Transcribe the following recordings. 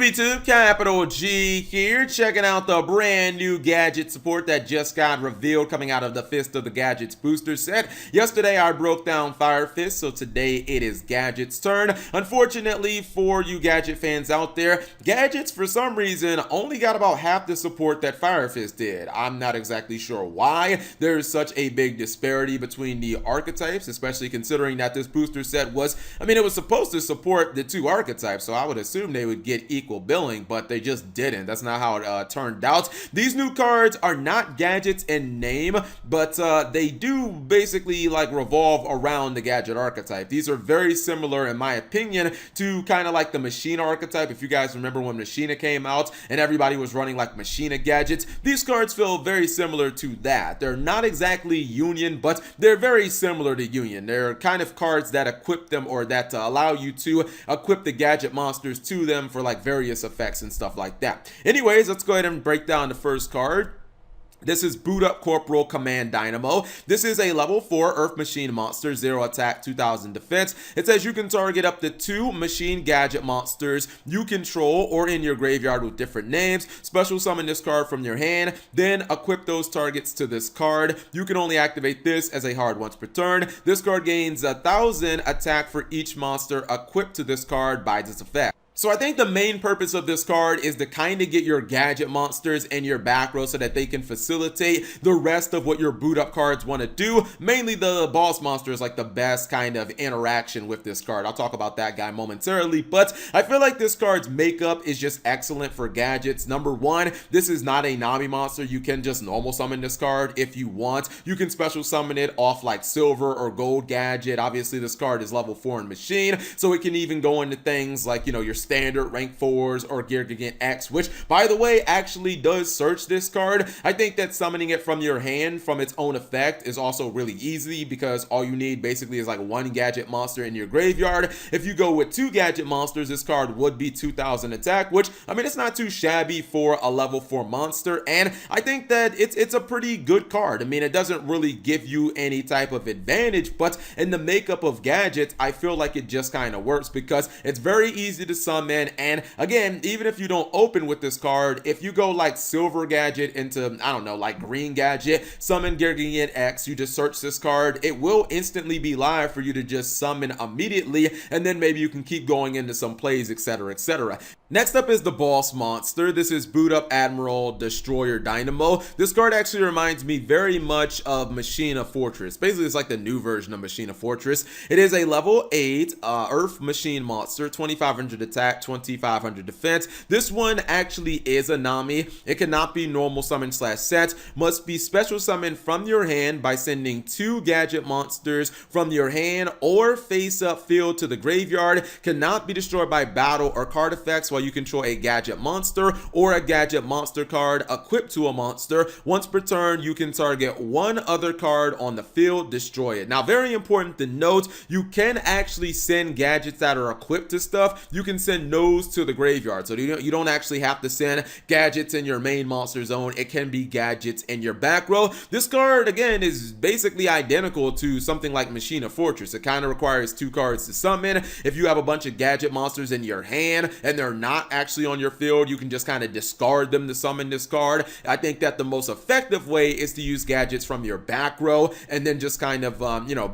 What's up YouTube, Capital G here, checking out the brand new gadget support that just got revealed coming out of the Fist of the Gadgets booster set. Yesterday I broke down Fire Fist, so today it is Gadget's turn. Unfortunately for you Gadget fans out there, Gadgets for some reason only got about half the support that Fire Fist did. I'm not exactly sure why there's such a big disparity between the archetypes, especially considering that this booster set was, it was supposed to support the two archetypes, so I would assume they would get equal billing, but they just didn't. That's not how it turned out. These new cards are not gadgets in name, but they do basically like revolve around the gadget archetype. These are very similar in my opinion to kind of like the Machina archetype. If you guys remember when Machina came out and everybody was running like Machina gadgets, these cards feel very similar to that. They're not exactly Union, but they're very similar to Union. They're kind of cards that equip them, or that allow you to equip the gadget monsters to them for like various effects and stuff like that. Anyways, let's go ahead and break down the first card. This is Boot Up Corporal Command Dynamo. This is a level 4 Earth Machine monster, 0 attack, 2000 defense. It says you can target up to 2 machine gadget monsters you control or in your graveyard with different names. Special summon this card from your hand, then equip those targets to this card. You can only activate this as a hard once per turn. This card gains 1000 attack for each monster equipped to this card by this effect. So I think the main purpose of this card is to kind of get your gadget monsters in your back row so that they can facilitate the rest of what your boot up cards want to do. Mainly the boss monster is like the best kind of interaction with this card. I'll talk about that guy momentarily, but I feel like this card's makeup is just excellent for gadgets. Number one, this is not a Nami monster. You can just normal summon this card if you want. You can special summon it off like silver or gold gadget. Obviously this card is level 4 in machine, so it can even go into things like, you know, your standard rank 4s or Gear Gigant X, which by the way actually does search this card. I think that summoning it from your hand from its own effect is also really easy because all you need basically is like 1 gadget monster in your graveyard. If you go with 2 gadget monsters, this card would be 2000 attack, which it's not too shabby for a level 4 monster, and I think that it's a pretty good card. It doesn't really give you any type of advantage, but in the makeup of gadgets I feel like it just kind of works because it's very easy to summon. And again, even if you don't open with this card, if you go like silver gadget into, I don't know, like green gadget, summon Gear Gigant X, you just search this card, it will instantly be live for you to just summon immediately, and then maybe you can keep going into some plays, etc, etc. Next up is the boss monster. This is Boot Up Admiral Destroyer Dynamo. This card actually reminds me very much of Machina Fortress. Basically, it's like the new version of Machina Fortress. It is a level 8 Earth Machine monster, 2500 attack, 2500 defense. This one actually is a Nami. It cannot be normal summon / set. Must be special summoned from your hand by sending 2 gadget monsters from your hand or face up field to the graveyard. Cannot be destroyed by battle or card effects while you control a gadget monster or a gadget monster card equipped to a monster. Once per turn, you can target 1 other card on the field, destroy it. Now, very important to note, you can actually send gadgets that are equipped to stuff. You can send those to the graveyard, so you don't actually have to send gadgets in your main monster zone. It can be gadgets in your back row. This card again is basically identical to something like Machina Fortress. It kind of requires 2 cards to summon. If you have a bunch of gadget monsters in your hand and they're not actually on your field, you can just kind of discard them to summon this card. I think that the most effective way is to use gadgets from your back row and then just kind of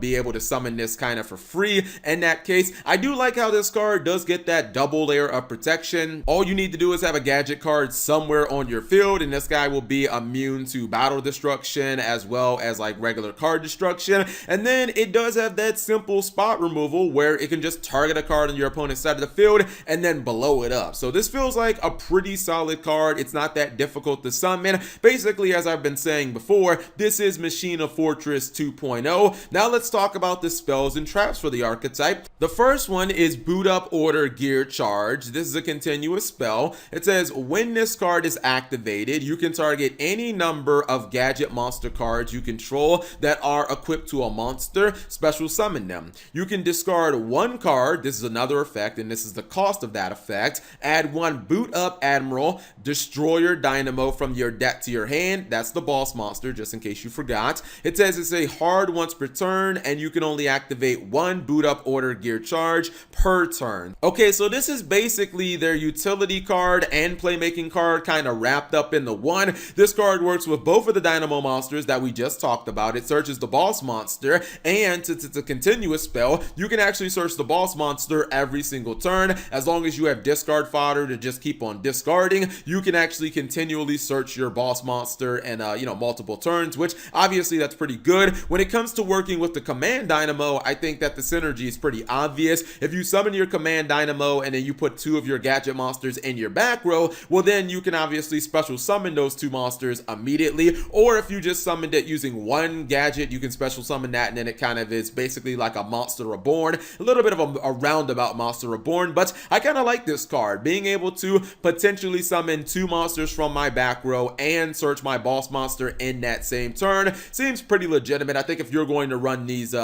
be able to summon this kind of for free. In that case, I do like how this card does get that double layer of protection. All you need to do is have a gadget card somewhere on your field, and this guy will be immune to battle destruction as well as like regular card destruction. And then it does have that simple spot removal where it can just target a card on your opponent's side of the field and then blow it up. So this feels like a pretty solid card. It's not that difficult to summon. Basically, as I've been saying before, this is Machina Fortress 2.0. Now let's talk about the spells and traps for the archetype. The first one is Boot Up Order Gear Charge. This is a continuous spell. It says when this card is activated, you can target any number of gadget monster cards you control that are equipped to a monster, special summon them. You can discard 1 card. This is another effect, and this is the cost of that effect. Add 1 Boot Up Admiral Destroyer Dynamo from your deck to your hand. That's the boss monster, just in case you forgot. It says it's a hard once per turn, and you can only activate 1 Boot Up Order Gear Charge per turn. Okay, so this this is basically their utility card and playmaking card kind of wrapped up in the one. This card works with both of the Dynamo monsters that we just talked about. It searches the boss monster, and it's a continuous spell. You can actually search the boss monster every single turn. As long as you have discard fodder to just keep on discarding, you can actually continually search your boss monster and multiple turns, which obviously that's pretty good. When it comes to working with the command Dynamo, I think that the synergy is pretty obvious. If you summon your command Dynamo and then you put two of your gadget monsters in your back row, well then you can obviously special summon those two monsters immediately. Or if you just summoned it using one gadget, you can special summon that, and then it kind of is basically like a Monster Reborn, a little bit of a roundabout Monster Reborn. But I kind of like this card, being able to potentially summon two monsters from my back row and search my boss monster in that same turn. Seems pretty legitimate. I think if you're going to run these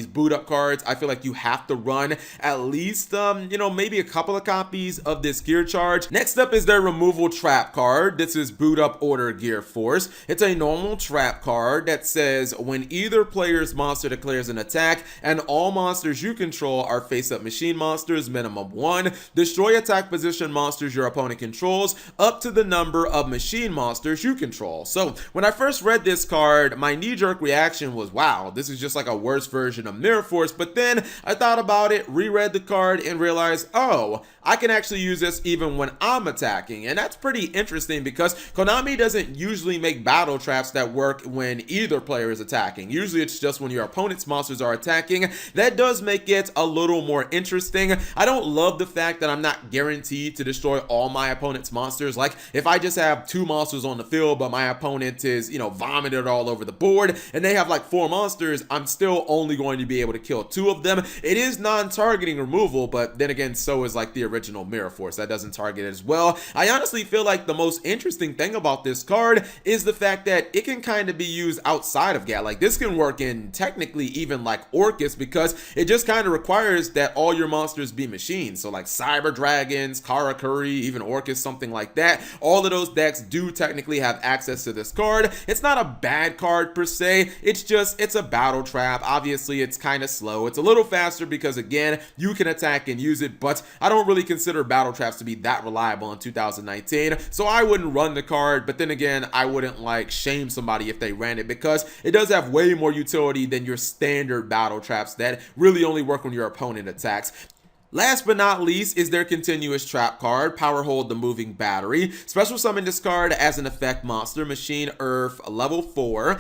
boot up cards, I feel like you have to run at least maybe a couple of copies of this gear charge. Next up is their removal trap card. This is Boot Up Order Gear Force. It's a normal trap card that says when either player's monster declares an attack and all monsters you control are face-up machine monsters, minimum 1, destroy attack position monsters your opponent controls up to the number of machine monsters you control. So when I first read this card, my knee-jerk reaction was, wow, this is just like a worse version of Mirror Force. But then I thought about it, reread the card, and realized, oh, I can actually use this even when I'm attacking. And that's pretty interesting because Konami doesn't usually make battle traps that work when either player is attacking. Usually it's just when your opponent's monsters are attacking. That does make it a little more interesting. I don't love the fact that I'm not guaranteed to destroy all my opponent's monsters. Like if I just have two monsters on the field, but my opponent is, vomited all over the board and they have like 4 monsters, I'm still only going to be able to kill 2 of them. It is non-targeting removal, but then again, so is like the original Mirror Force. That doesn't target it as well. I honestly feel like the most interesting thing about this card is the fact that it can kind of be used outside of GAT. Like this can work in technically even like Orcus, because it just kind of requires that all your monsters be machines. So like Cyber Dragons, Karakuri, even Orcus, something like that. All of those decks do technically have access to this card. It's not a bad card per se. It's a battle trap. Obviously it's kind of slow. It's a little faster because again, you can attack and use it, but I don't really consider battle traps to be that reliable in 2019. So I wouldn't run the card, but then again, I wouldn't like shame somebody if they ran it, because it does have way more utility than your standard battle traps that really only work when your opponent attacks. Last but not least is their continuous trap card, Power Hold the Moving Battery. Special summon this card as an effect monster, Machine Earth level 4,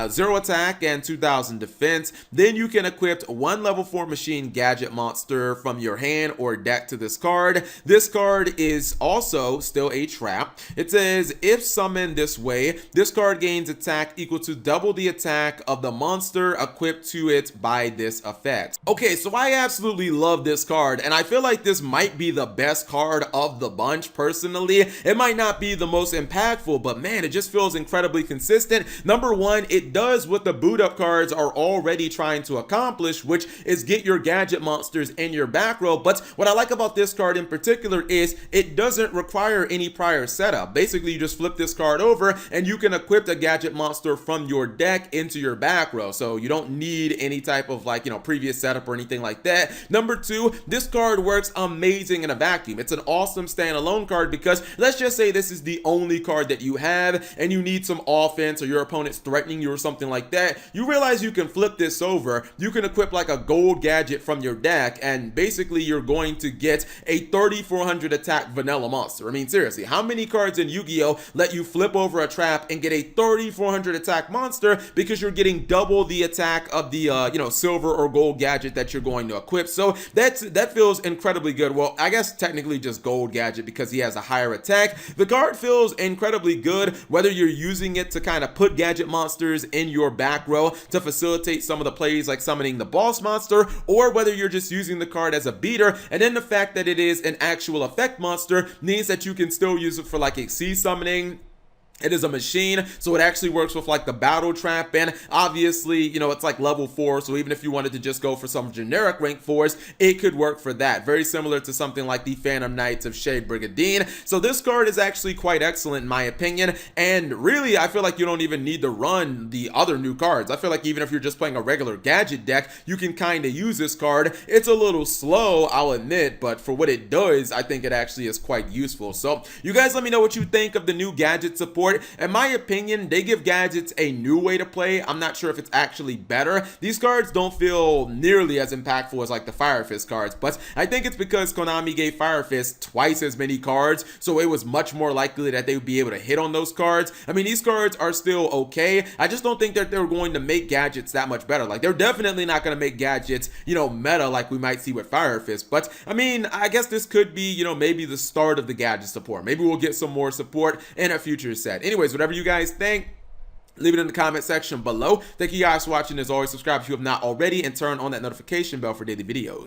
0 attack and 2000 defense. Then you can equip 1 level 4 machine gadget monster from your hand or deck to this card. This card is also still a trap. It says if summoned this way, this card gains attack equal to double the attack of the monster equipped to it by this effect. Okay, so I absolutely love this card. And I feel like this might be the best card of the bunch personally. It might not be the most impactful, but man, it just feels incredibly consistent. Number one, it does what the boot up cards are already trying to accomplish, which is get your gadget monsters in your back row. But what I like about this card in particular is it doesn't require any prior setup. Basically, you just flip this card over and you can equip a gadget monster from your deck into your back row. So you don't need any type of previous setup or anything like that. Number two, this card works amazing in a vacuum. It's an awesome standalone card because let's just say this is the only card that you have and you need some offense or your opponent's threatening you or something like that. You realize you can flip this over. You can equip like a gold gadget from your deck and basically you're going to get a 3400 attack vanilla monster. I mean, seriously, how many cards in Yu-Gi-Oh let you flip over a trap and get a 3400 attack monster because you're getting double the attack of the silver or gold gadget that you're going to equip? So that feels incredibly good. Well, I guess technically just gold gadget because he has a higher attack. The card feels incredibly good whether you're using it to kind of put gadget monsters in your back row to facilitate some of the plays like summoning the boss monster, or whether you're just using the card as a beater. And then the fact that it is an actual effect monster means that you can still use it for like a C summoning It is a machine, so it actually works with like the battle trap, and obviously, you know, it's like level 4, so even if you wanted to just go for some generic rank 4s, it could work for that. Very similar to something like the Phantom Knights of Shade Brigadine. So this card is actually quite excellent in my opinion, and really, I feel like you don't even need to run the other new cards. I feel like even if you're just playing a regular gadget deck, you can kind of use this card. It's a little slow, I'll admit, but for what it does, I think it actually is quite useful. So you guys let me know what you think of the new gadget support. In my opinion, they give gadgets a new way to play. I'm not sure if it's actually better. These cards don't feel nearly as impactful as like the Fire Fist cards, but I think it's because Konami gave Fire Fist twice as many cards, so it was much more likely that they would be able to hit on those cards. I mean, these cards are still okay. I just don't think that they're going to make gadgets that much better. Like, they're definitely not going to make gadgets, you know, meta like we might see with Fire Fist. But I mean, I guess this could be, you know, maybe the start of the gadget support. Maybe we'll get some more support in a future set. Anyways, whatever you guys think, leave it in the comment section below. Thank you guys for watching. As always, subscribe if you have not already, and turn on that notification bell for daily videos.